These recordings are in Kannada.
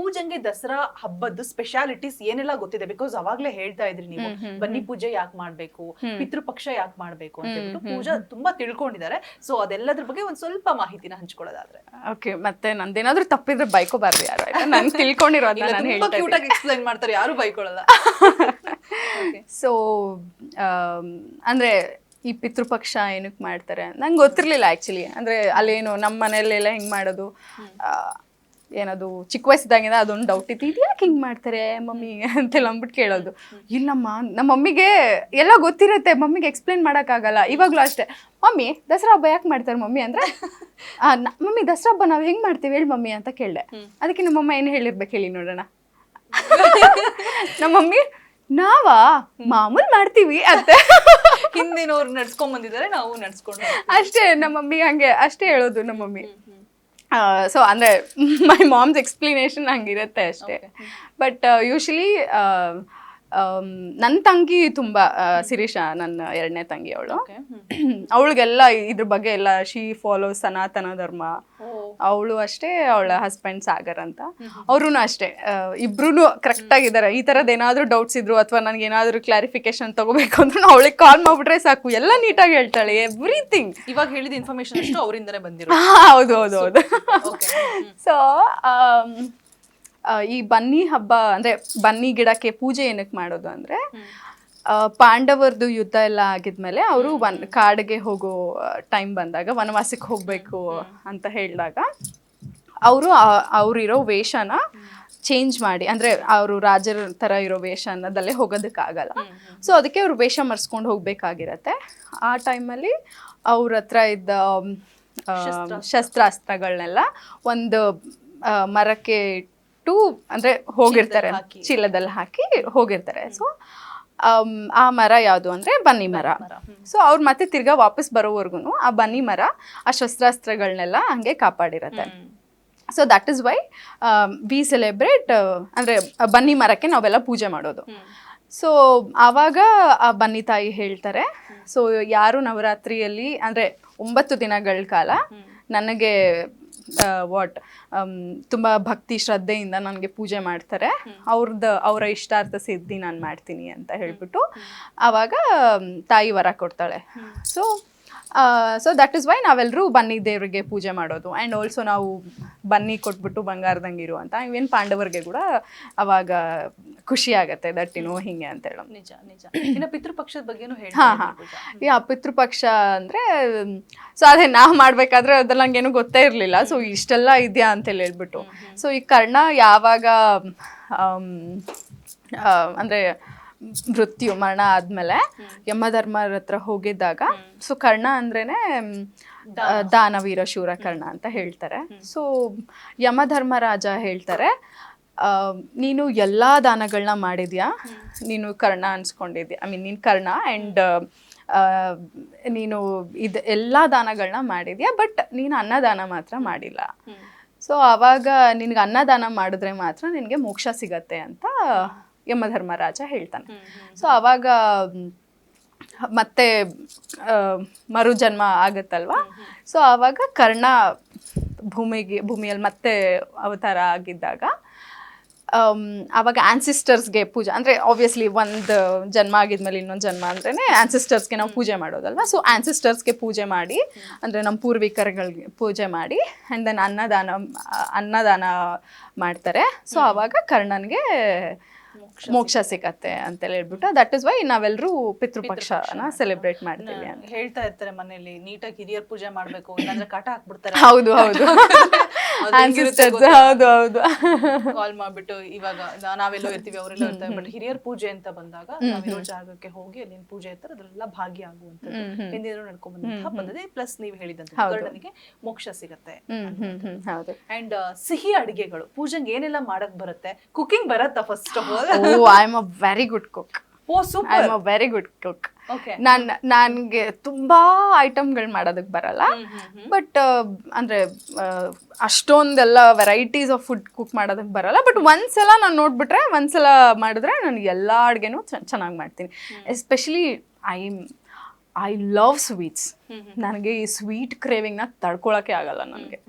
ಪೂಜೆಗೆ ದಸರಾ ಹಬ್ಬದ ಸ್ಪೆಷಾಲಿಟೀಸ್ ಏನೆಲ್ಲ ಗೊತ್ತಿದೆ? ಬಿಕಾಸ್ ಅವಾಗ್ಲೇ ಹೇಳ್ತಾ ಇದ್ರಿ ನೀವು ಬನ್ನಿ ಪೂಜೆ ಯಾಕೆ ಮಾಡ್ಬೇಕು, ಪಿತೃಪಕ್ಷ ಯಾಕೆ ಮಾಡ್ಬೇಕು ಅಂತ ಹೇಳ್ಬಿಟ್ಟು ಪೂಜಾ ತುಂಬಾ ತಿಳ್ಕೊಂಡಿದ್ದಾರೆ. ಸೊ ಅದೆಲ್ಲದ್ರ ಬಗ್ಗೆ ಒಂದ್ ಸ್ವಲ್ಪ ಮಾಹಿತಿನ ಹಂಚ್ಕೊಳ್ಳೋದಾದ್ರೆ. ಓಕೆ, ಮತ್ತೆ ನಂದೇನಾದ್ರೂ ತಪ್ಪಿದ್ರೆ ಬೈಕೋಬಾರ್ದು ಯಾರು, ಆಯ್ತಾ? ನಾನು ತಿಳ್ಕೊಂಡಿರೋದನ್ನ ನಾನು ಹೇಳ್ತಾ ಕ್ಯೂಟ್ ಆಗಿ ಎಕ್ಸ್ಪ್ಲೈನ್ ಮಾಡ್ತಾರೆ, ಯಾರು ಬೈಕೊಳ್ಳಲ್ಲ. ಸೊ ಅಂದ್ರೆ ಈ ಪಿತೃಪಕ್ಷ ಏನಕ್ಕೆ ಮಾಡ್ತಾರೆ ನಂಗೆ ಗೊತ್ತಿರ್ಲಿಲ್ಲ ಆ್ಯಕ್ಚುಲಿ. ಅಂದರೆ ಅಲ್ಲೇನು ನಮ್ಮ ಮನೆಯಲ್ಲೆಲ್ಲ ಹೆಂಗೆ ಮಾಡೋದು, ಏನದು ಚಿಕ್ಕ ವಯಸ್ಸಿದಾಗಿಂದ ಅದೊಂದು ಡೌಟ್ ಇತ್ತು, ಇದು ಯಾಕೆ ಹಿಂಗೆ ಮಾಡ್ತಾರೆ ಮಮ್ಮಿ ಅಂತೆಲ್ಲ ಅಂದ್ಬಿಟ್ಟು ಕೇಳೋದು. ಇಲ್ಲಮ್ಮ, ನಮ್ಮ ಮಮ್ಮಿಗೆ ಎಲ್ಲ ಗೊತ್ತಿರುತ್ತೆ, ಮಮ್ಮಿಗೆ ಎಕ್ಸ್ಪ್ಲೇನ್ ಮಾಡೋಕ್ಕಾಗಲ್ಲ. ಇವಾಗಲೂ ಅಷ್ಟೇ, ಮಮ್ಮಿ ದಸರಾ ಹಬ್ಬ ಯಾಕೆ ಮಾಡ್ತಾರೆ ಮಮ್ಮಿ ಅಂದರೆ, ಮಮ್ಮಿ ದಸರಾ ಹಬ್ಬ ನಾವು ಹೆಂಗೆ ಮಾಡ್ತೀವಿ ಹೇಳಿ ಮಮ್ಮಿ ಅಂತ ಕೇಳಿದೆ. ಅದಕ್ಕೆ ನಮ್ಮಮ್ಮ ಏನು ಹೇಳಿರ್ಬೇಕು ಹೇಳಿ ನೋಡೋಣ. ನಮ್ಮ ಮಮ್ಮಿ ನಾವಾ ಮಾಮೂಲ್ ಮಾಡ್ತೀವಿ ಅಂತ ಹಿಂದಿನವ್ರು ನಡ್ಸ್ಕೊಂಡ್ ಬಂದಿದ್ದಾರೆ, ನಾವು ನಡ್ಸ್ಕೊಂಡು ಅಷ್ಟೇ. ನಮ್ಮ ಮಮ್ಮಿ ಹಂಗೆ ಅಷ್ಟೇ ಹೇಳೋದು ನಮ್ಮ ಮಮ್ಮಿ. ಸೊ ಅಂದರೆ ಮೈ ಮಾಮ್ಸ್ ಎಕ್ಸ್ಪ್ಲನೇಷನ್ ಹಂಗಿರುತ್ತೆ ಅಷ್ಟೇ. ಬಟ್ ಯೂಶಲಿ ನನ್ನ ತಂಗಿ ತುಂಬ ಶಿರೀಷಾ, ನನ್ನ 2ನೇ ತಂಗಿ ಅವಳು, ಅವಳಿಗೆಲ್ಲ ಇದ್ರ ಬಗ್ಗೆ ಎಲ್ಲ ಶಿ ಫಾಲೋ ಸನಾತನ ಧರ್ಮ. ಅವಳು ಅಷ್ಟೇ, ಅವಳ ಹಸ್ಬೆಂಡ್ ಸಾಗರ್ ಅಂತ, ಅವ್ರೂ ಅಷ್ಟೇ. ಇಬ್ರು ಕರೆಕ್ಟ್ ಆಗಿದ್ದಾರೆ. ಈ ಥರದ್ದು ಏನಾದರೂ ಡೌಟ್ಸ್ ಇದ್ರು ಅಥವಾ ನನಗೆ ಏನಾದರೂ ಕ್ಲಾರಿಫಿಕೇಶನ್ ತಗೋಬೇಕು ಅಂದ್ರೆ ಅವಳಿಗೆ ಕಾಲ್ ಮಾಡ್ಬಿಟ್ರೆ ಸಾಕು, ಎಲ್ಲ ನೀಟಾಗಿ ಹೇಳ್ತಾಳೆ ಎವ್ರಿಥಿಂಗ್. ಇವಾಗ ಹೇಳಿದ ಇನ್ಫಾರ್ಮೇಶನ್ ಅಷ್ಟು ಅವರಿಂದನೇ ಬಂದಿರೋ. ಹೌದು ಹೌದು ಹೌದು. ಸೊ ಈ ಬನ್ನಿ ಹಬ್ಬ ಅಂದರೆ ಬನ್ನಿ ಗಿಡಕ್ಕೆ ಪೂಜೆ ಏನಕ್ಕೆ ಮಾಡೋದು ಅಂದರೆ, ಪಾಂಡವರದು ಯುದ್ಧ ಎಲ್ಲ ಆಗಿದ್ಮೇಲೆ ಅವರು ಕಾಡಿಗೆ ಹೋಗೋ ಟೈಮ್ ಬಂದಾಗ, ವನವಾಸಕ್ಕೆ ಹೋಗಬೇಕು ಅಂತ ಹೇಳಿದಾಗ ಅವರಿರೋ ವೇಷನ ಚೇಂಜ್ ಮಾಡಿ, ಅಂದರೆ ಅವರು ರಾಜರ ಥರ ಇರೋ ವೇಷನದಲ್ಲೇ ಹೋಗೋದಕ್ಕಾಗಲ್ಲ. ಸೊ ಅದಕ್ಕೆ ಅವರು ವೇಷ ಮರ್ಸ್ಕೊಂಡು ಹೋಗ್ಬೇಕಾಗಿರತ್ತೆ. ಆ ಟೈಮಲ್ಲಿ ಅವ್ರ ಹತ್ರ ಇದ್ದ ಶಸ್ತ್ರಾಸ್ತ್ರಗಳನ್ನೆಲ್ಲ ಒಂದು ಮರಕ್ಕೆ ಅಂದ್ರೆ ಹೋಗಿರ್ತಾರೆ, ಚೀಲದಲ್ಲಿ ಹಾಕಿ ಹೋಗಿರ್ತಾರೆ. ಸೊ ಆ ಮರ ಯಾವುದು ಅಂದ್ರೆ ಬನ್ನಿ ಮರ. ಸೊ ಅವ್ರು ಮತ್ತೆ ತಿರ್ಗಾ ವಾಪಸ್ ಬರೋವರೆಗೂ ಆ ಬನ್ನಿ ಮರ ಆ ಶಸ್ತ್ರಾಸ್ತ್ರಗಳನ್ನೆಲ್ಲ ಹಂಗೆ ಕಾಪಾಡಿರತ್ತೆ. So that is why we celebrate, ಅಂದ್ರೆ ಬನ್ನಿ ಮರಕ್ಕೆ ನಾವೆಲ್ಲ ಪೂಜೆ ಮಾಡೋದು. ಸೊ ಆವಾಗ ಆ ಬನ್ನಿ ತಾಯಿ ಹೇಳ್ತಾರೆ, ಸೊ ಯಾರು ನವರಾತ್ರಿಯಲ್ಲಿ ಅಂದ್ರೆ 9 ದಿನಗಳ ಕಾಲ ನನಗೆ ತುಂಬ ಭಕ್ತಿ ಶ್ರದ್ಧೆಯಿಂದ ನನಗೆ ಪೂಜೆ ಮಾಡ್ತಾರೆ, ಅವರ ಇಷ್ಟಾರ್ಥ ಸಿದ್ಧಿ ನಾನು ಮಾಡ್ತೀನಿ ಅಂತ ಹೇಳ್ಬಿಟ್ಟು ಆವಾಗ ತಾಯಿ ವರ ಕೊಡ್ತಾಳೆ. ಸೊ ದಟ್ ಇಸ್ ವೈ ನಾವೆಲ್ಲರೂ ಬನ್ನಿ ದೇವರಿಗೆ ಪೂಜೆ ಮಾಡೋದು. ಆ್ಯಂಡ್ ಆಲ್ಸೋ ನಾವು ಬನ್ನಿ ಕೊಟ್ಬಿಟ್ಟು ಬಂಗಾರದಂಗಿರು ಅಂತ, ಇವೇನು ಪಾಂಡವರಿಗೆ ಕೂಡ ಅವಾಗ ಖುಷಿ ಆಗತ್ತೆ ದಟ್ ಹಿಂಗೆ ಅಂತ ಹೇಳೋ. ನಿಜ ನಿಜ. ಇನ್ನು ಪಿತೃಪಕ್ಷದ ಬಗ್ಗೆನೂ ಹೇಳಿ. ಪಿತೃಪಕ್ಷ ಅಂದರೆ, ಸೊ ಅದೇ ನಾವು ಮಾಡಬೇಕಾದ್ರೆ ಅದೆಲ್ಲ ನಂಗೇನು ಗೊತ್ತೇ ಇರಲಿಲ್ಲ. ಸೊ ಇಷ್ಟೆಲ್ಲ ಇದೆಯಾ ಅಂತೇಳಿ ಹೇಳ್ಬಿಟ್ಟು, ಸೊ ಈ ಕರ್ಣ ಯಾವಾಗ ಅಂದರೆ ಮರಣ ಆದ್ಮೇಲೆ ಯಮಧರ್ಮರ ಹತ್ರ ಹೋಗಿದ್ದಾಗ, ಸೊ ಕರ್ಣ ಅಂದ್ರೇನೆ ದಾನವೀರ ಶೂರ ಕರ್ಣ ಅಂತ ಹೇಳ್ತಾರೆ. ಸೊ ಯಮಧರ್ಮರಾಜ ಹೇಳ್ತಾರೆ, ನೀನು ಎಲ್ಲಾ ದಾನಗಳನ್ನ ಮಾಡಿದ್ಯಾ, ನೀನು ಕರ್ಣ ಅನ್ಸ್ಕೊಂಡಿದ್ಯಾ, ನೀನು ಕರ್ಣ ಆ್ಯಂಡ್ ನೀನು ಎಲ್ಲಾ ದಾನಗಳನ್ನ ಮಾಡಿದ್ಯಾ, ಬಟ್ ನೀನು ಅನ್ನದಾನ ಮಾತ್ರ ಮಾಡಿಲ್ಲ. ಸೊ ಆವಾಗ ನಿನ್ಗೆ ಅನ್ನದಾನ ಮಾಡಿದ್ರೆ ಮಾತ್ರ ನಿನಗೆ ಮೋಕ್ಷ ಸಿಗತ್ತೆ ಅಂತ ಯಮಧರ್ಮರಾಜ ಹೇಳ್ತಾನೆ. ಸೊ ಆವಾಗ ಮತ್ತೆ ಮರುಜನ್ಮ ಆಗತ್ತಲ್ವಾ. ಸೊ ಆವಾಗ ಕರ್ಣ ಭೂಮಿಯಲ್ಲಿ ಮತ್ತೆ ಅವತಾರ ಆಗಿದ್ದಾಗ ಆವಾಗ ಆನ್ಸಿಸ್ಟರ್ಸ್ಗೆ ಪೂಜೆ, ಅಂದರೆ ಆಬ್ವಿಯಸ್ಲಿ ಒಂದು ಜನ್ಮ ಆಗಿದ್ಮೇಲೆ ಇನ್ನೊಂದು ಜನ್ಮ ಅಂದ್ರೇ ಆನ್ಸಿಸ್ಟರ್ಸ್ಗೆ ನಾವು ಪೂಜೆ ಮಾಡೋದಲ್ವ. ಸೊ ಆನ್ಸಿಸ್ಟರ್ಸ್ಗೆ ಪೂಜೆ ಮಾಡಿ, ಅಂದರೆ ನಮ್ಮ ಪೂರ್ವಿಕರುಗಳಿಗೆ ಪೂಜೆ ಮಾಡಿ, ಆ್ಯಂಡ್ ದೆನ್ ಅನ್ನದಾನ ಮಾಡ್ತಾರೆ. ಸೊ ಆವಾಗ ಕರ್ಣನ್ಗೆ ಮೋಕ್ಷ ಸಿಗತ್ತೆ ಅಂತೇಳಿ ಹೇಳ್ಬಿಟ್ಟು, ದಟ್ ಇಸ್ ವೈ ನಾವೆಲ್ಲರೂ ಪಿತೃಪಕ್ಷನ ಸೆಲೆಬ್ರೇಟ್ ಮಾಡ್ತೀವಿ ಅಂತ ಹೇಳ್ತಾ ಇರ್ತಾರೆ ಮನೇಲಿ. ನೀಟಾಗಿ ಹಿರಿಯರ್ ಪೂಜೆ ಮಾಡ್ಬೇಕು, ಇಲ್ಲಾಂದ್ರೆ ಕಾಟ ಹಾಕ್ಬಿಡ್ತಾರೆ. ಹೌದು ಹೌದು ಹೌದು ಹೌದು. ಕಾಲ್ ಮಾಡ್ಬಿಟ್ಟು ಇವಾಗ ನಾವೆಲ್ಲೋ ಇರ್ತೀವಿ, ಅವರೆಲ್ಲ ಇರ್ತಾರೆ, ಬಟ್ ಹಿರಿಯರ್ ಪೂಜೆ ಅಂತ ಬಂದಾಗ ನಾವಿರೋ ಜಾಗಕ್ಕೆ ಹೋಗಿ ಅಲ್ಲಿನ ಪೂಜೆ ಇರ್ತಾರೆ, ಅದ್ರೆಲ್ಲ ಭಾಗಿಯಾಗುವಂಥದ್ದು ಹಿಂದಿನ ನಡ್ಕೊಂಡ್ ಬಂದಂತಹ ಪದ್ಧತಿ. ಪ್ಲಸ್ ನೀವು ಹೇಳಿದಂತೆ ಕರ್ಣನಿಗೆ ಮೋಕ್ಷ ಸಿಗತ್ತೆ. ಅಂಡ್ ಸಿಹಿ ಅಡಿಗೆಗಳು ಪೂಜೆಗೆ ಏನೆಲ್ಲ ಮಾಡಕ್ ಬರುತ್ತೆ? ಕುಕಿಂಗ್ ಬರತ್ತಾ first of all? I am a very good cook. I am a very good cook. ನನ್ಗೆ ತುಂಬಾ ಐಟಮ್ಗಳು ಮಾಡೋದಕ್ಕೆ ಬರಲ್ಲ, ಬಟ್ ಅಂದ್ರೆ ಅಷ್ಟೊಂದೆಲ್ಲ ವೆರೈಟೀಸ್ ಆಫ್ ಫುಡ್ ಕುಕ್ ಮಾಡೋದಕ್ಕೆ ಬರಲ್ಲ. ಬಟ್ ಒಂದ್ಸಲ ನಾನು ನೋಡ್ಬಿಟ್ರೆ, ಒಂದ್ಸಲ ಮಾಡಿದ್ರೆ ನನಗೆ ಎಲ್ಲ ಅಡುಗೆನೂ ಚೆನ್ನಾಗಿ ಮಾಡ್ತೀನಿ. Especially I love sweets. ನನಗೆ ಈ ಸ್ವೀಟ್ ಕ್ರೇವಿಂಗ್ನ ತಡ್ಕೊಳಕ್ಕೆ ಆಗಲ್ಲ ನನಗೆ.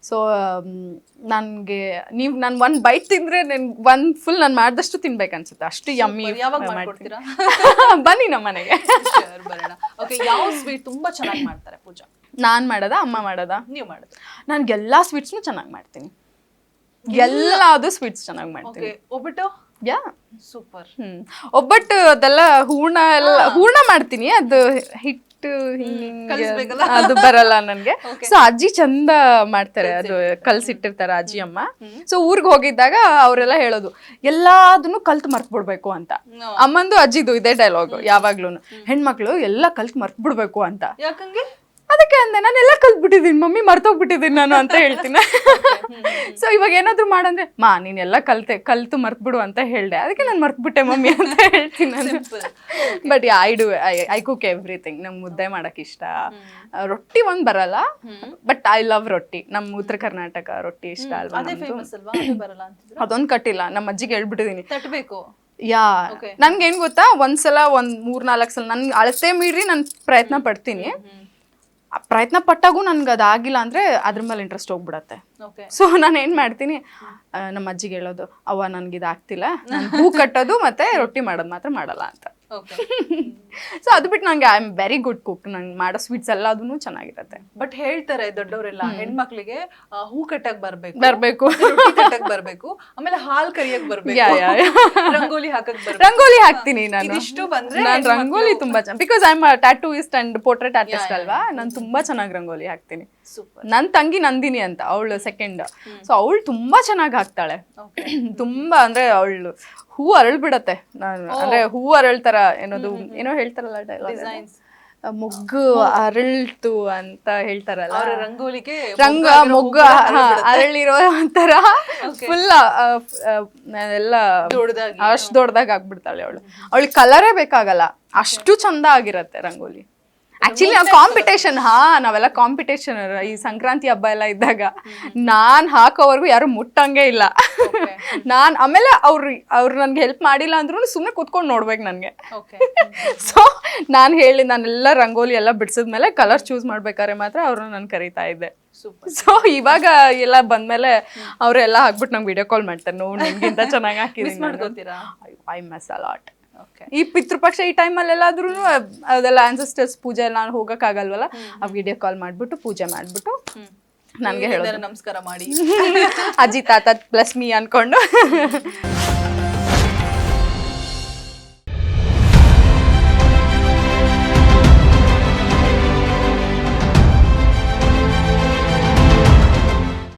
ಸೊ ನನಗೆ ನಾನು ಒಂದು ಬೈಟ್ ತಿಂದರೆ ಒಂದು ಫುಲ್ ನಾನು ಮಾಡಿದಷ್ಟು ತಿನ್ಬೇಕು ಅನ್ಸುತ್ತೆ, ಅಷ್ಟು ಯಮ್ಮಿ. ಯಾವಾಗ ಮಾಡ್ಕೊಡ್ತೀರಾ? ಬನ್ನಿ ನಮ್ಮ ಮನೆಗೆ. Sure, ಬರೋಣ. Okay, ಯಾವ ಸ್ವೀಟ್ ತುಂಬಾ ಚೆನ್ನಾಗಿ ಮಾಡ್ತಾರೆ ಪೂಜಾ? ನಾನು ಮಾಡೋದಾ ಅಮ್ಮ ಮಾಡೋದಾ? ನೀವು ಮಾಡೋದು. ನಾನು ಎಲ್ಲ ಸ್ವೀಟ್ಸ್ನು ಚೆನ್ನಾಗಿ ಮಾಡ್ತೀನಿ, ಎಲ್ಲಾದು ಸ್ವೀಟ್ಸ್ ಚೆನ್ನಾಗಿ ಮಾಡ್ತೀನಿ. Okay, ಒಬ್ಬಟ್ಟು? ಯಾ, ಸೂಪರ್. ಒಬ್ಬಟ್ಟು ಅದೆಲ್ಲ ಹೂರ್ಣ ಮಾಡ್ತೀನಿ, ಅದು ಹಿಟ್ಟು ಕಲಿಸ್ಬೇಕಲ್ಲ? ಅದು ಬರಲ್ಲ ನನ್ಗೆ. ಸೊ ಅಜ್ಜಿ ಚಂದ ಮಾಡ್ತಾರೆ, ಅದು ಕಲ್ಸಿಟ್ಟಿರ್ತಾರೆ ಅಜ್ಜಿ ಅಮ್ಮ. ಸೊ ಊರ್ಗ್ ಹೋಗಿದ್ದಾಗ ಅವರೆಲ್ಲ ಹೇಳೋದು ಎಲ್ಲಾದನ್ನು ಕಲ್ತ್ ಮರ್ತ್ ಬಿಡ್ಬೇಕು ಅಂತ. ಅಮ್ಮಂದು ಅಜ್ಜಿದು ಇದೇ ಡೈಲಾಗ್ ಯಾವಾಗ್ಲೂನು, ಹೆಣ್ಮಕ್ಳು ಎಲ್ಲ ಕಲ್ತ್ ಮರ್ತ್ ಬಿಡ್ಬೇಕು ಅಂತ. ಯಾಕಂಗೆ? ಅದಕ್ಕೆ ಅಂದೆ ನಾನು ಎಲ್ಲ ಕಲ್ತ್ಬಿಟ್ಟಿದ್ದೀನಿ ಮಮ್ಮಿ, ಮರ್ತೋಗ್ಬಿಟ್ಟಿದ್ದೀನಿ ನಾನು ಅಂತ ಹೇಳ್ತೀನಿ. ಸೊ ಇವಾಗ ಏನಾದ್ರು ಮಾಡಂದ್ರೆ ಮಾ ನೀನೆಲ್ಲ ಕಲ್ತು ಮರ್ತ್ಬಿಡು ಅಂತ ಹೇಳ್ದೆ, ಅದಕ್ಕೆ ನಾನು ಮರ್ತ್ಬಿಟ್ಟೆ ಮಮ್ಮಿ ಅಂತ ಹೇಳ್ತೀನಿ ನಾನು. But I cook everything. ನಂಗೆ ಮುದ್ದೆ ಮಾಡಕ್ ಇಷ್ಟ, ರೊಟ್ಟಿ ಒಂದ್ ಬರಲ್ಲ, ಬಟ್ ಐ ಲವ್ ರೊಟ್ಟಿ. ನಮ್ಮ ಉತ್ತರ ಕರ್ನಾಟಕ ರೊಟ್ಟಿ ಇಷ್ಟ ಅಲ್ವಾ, ಅದೊಂದ್ ಕಟ್ಟಿಲ್ಲ, ನಮ್ಮ ಅಜ್ಜಿಗೆ ಹೇಳ್ಬಿಟ್ಟಿದೀನಿ ತಟ್ಟಬೇಕು. ಯಾ, ನನ್ಗೇನ್ ಗೊತ್ತಾ, ಒಂದ್ಸಲ 3-4 ಸಲ ನನ್ ಅಳತೆ ಮೀರಿ ನಾನು ಪ್ರಯತ್ನ ಪಡ್ತೀನಿ. ಪ್ರಯತ್ನ ಪಟ್ಟಾಗೂ ನನ್ಗೆ ಅದಾಗಿಲ್ಲ ಅಂದ್ರೆ ಅದ್ರ ಮೇಲೆ ಇಂಟ್ರೆಸ್ಟ್ ಹೋಗ್ಬಿಡತ್ತೆ. ಸೊ ನಾನು ಏನ್ ಮಾಡ್ತೀನಿ, ನಮ್ಮ ಅಜ್ಜಿಗೆ ಹೇಳೋದು, ಅವ್ವ ನನ್ಗಿದಾಗ್ತಿಲ್ಲ, ನಾನು ಹೂ ಕಟ್ಟೋದು ಮತ್ತೆ ರೊಟ್ಟಿ ಮಾಡೋದು ಮಾತ್ರ ಮಾಡಲ್ಲ ಅಂತ. ಸೊ ಅದು ಬಿಟ್ಟು ನಂಗೆ I am very good cook. ನಂಗೆ ಮಾಡೋ ಸ್ವೀಟ್ಸ್ ಎಲ್ಲ ಅದನ್ನು ಚೆನ್ನಾಗಿರತ್ತೆ. ಬಟ್ ಹೇಳ್ತಾರೆ ದೊಡ್ಡವರೆಲ್ಲ, ಹೆಣ್ಮಕ್ಳಿಗೆ ಹೂ ಕಟ್ಟಕ್ ಬರ್ಬೇಕು, ರೊಟ್ಟಿ ಕಟ್ಟಕ್ ಬರ್ಬೇಕು, ಆಮೇಲೆ ಹಾಲ್ ಕರಿಯಕ್ ಬರ್ಬೇಕು, ರಂಗೋಲಿ ಹಾಕಕ್ ಬರ್ಬೇಕು. ರಂಗೋಲಿ ಹಾಕ್ತೀನಿ ನಾನು, ಇಷ್ಟು ಬಂದ್ರೆ ನಾನು ರಂಗೋಲಿ ತುಂಬಾ ಚೆನ್ನಾಗಿ, because I am tattooist and portrait artist ಅಲ್ವಾ, ನಾನು ತುಂಬಾ ಚೆನ್ನಾಗಿ ರಂಗೋಲಿ ಹಾಕ್ತೀನಿ. ನನ್ ತಂಗಿ ನಂದಿನಿ ಅಂತ, ಅವಳು ಸೆಕೆಂಡ್. ಸೊ ಅವಳು ತುಂಬಾ ಚೆನ್ನಾಗಿ ಹಾಕ್ತಾಳೆ. ತುಂಬಾ ಅಂದ್ರೆ ಅವಳು ಹೂ ಅರಳ್ಬಿಡತ್ತೆ. ನಾನು ಅಂದ್ರೆ ಹೂ ಅರಳ್ತಾರ ಏನೋ ಹೇಳ್ತಾರಲ್ಲ ಡೈಲಾಗ್, ಮೊಗ್ಗು ಅರಳ್ತು ಅಂತ ಹೇಳ್ತಾರಲ್ಲ, ರಂಗೋಲಿಗೆ ಮೊಗ್ಗು ಅರಳಿರೋ ತರ ಫುಲ್ ಎಲ್ಲ ಅಷ್ಟು ದೊಡ್ಡದಾಗ ಆಗ್ಬಿಡ್ತಾಳೆ ಅವಳು. ಅವಳಿಗೆ ಕಲರೇ ಬೇಕಾಗಲ್ಲ, ಅಷ್ಟು ಚಂದ ಆಗಿರತ್ತೆ ರಂಗೋಲಿ. ಆಕ್ಚುಲಿ ನಾವು ಕಾಂಪಿಟೇಷನ್, ನಾವೆಲ್ಲ ಕಾಂಪಿಟೇಷನ್ ಈ ಸಂಕ್ರಾಂತಿ ಹಬ್ಬ ಎಲ್ಲ ಇದ್ದಾಗ ನಾನ್ ಹಾಕೋವರೆಗೂ ಯಾರು ಮುಟ್ಟಂಗೆ ಇಲ್ಲ. ಆಮೇಲೆ ಅವ್ರು ನನ್ಗೆ ಹೆಲ್ಪ್ ಮಾಡಿಲ್ಲ ಅಂದ್ರೂ ಸುಮ್ಮನೆ ಕೂತ್ಕೊಂಡು ನೋಡ್ಬೇಕು ನನ್ಗೆ. ಸೊ ನಾನೆಲ್ಲ ರಂಗೋಲಿ ಎಲ್ಲ ಬಿಡ್ಸಿದ್ಮೇಲೆ ಕಲರ್ ಚೂಸ್ ಮಾಡ್ಬೇಕಾದ್ರೆ ಮಾತ್ರ ಅವ್ರನ್ನ ನಾನು ಕರೀತಾ ಇದ್ದೆ. ಸೊ ಇವಾಗ ಎಲ್ಲ ಬಂದ್ಮೇಲೆ ಅವರೆಲ್ಲ ಹಾಕ್ಬಿಟ್ಟು ನಂಗೆ ವಿಡಿಯೋ ಕಾಲ್ ಮಾಡ್ತಾರೆ, ನೋಡಿ ನಿಮ್ಗಿಂತ ಚೆನ್ನಾಗಿ ಹಾಕಿದ್ದೀನಿ. I miss a lot. ಈ ಪಿತೃಪಕ್ಷ ಈ ಟೈಮಲ್ಲಿ ಎಲ್ಲಾದ್ರೂ ಅದೆಲ್ಲ ಆನ್ಸೆಸ್ಟರ್ಸ್ ಪೂಜೆ ಎಲ್ಲ ನಾನು ಹೋಗಕ್ಕಾಗಲ್ವಲ್ಲ, ಆ ವಿಡಿಯೋ ಕಾಲ್ ಮಾಡ್ಬಿಟ್ಟು ಪೂಜೆ ಮಾಡ್ಬಿಟ್ಟು ನನ್ಗೆ ಹೇಳೋದು ನಮಸ್ಕಾರ ಮಾಡಿ ಅಜ್ಜಿ ತಾತ ಪ್ಲಸ್ ಮೀ ಅನ್ಕೊಂಡು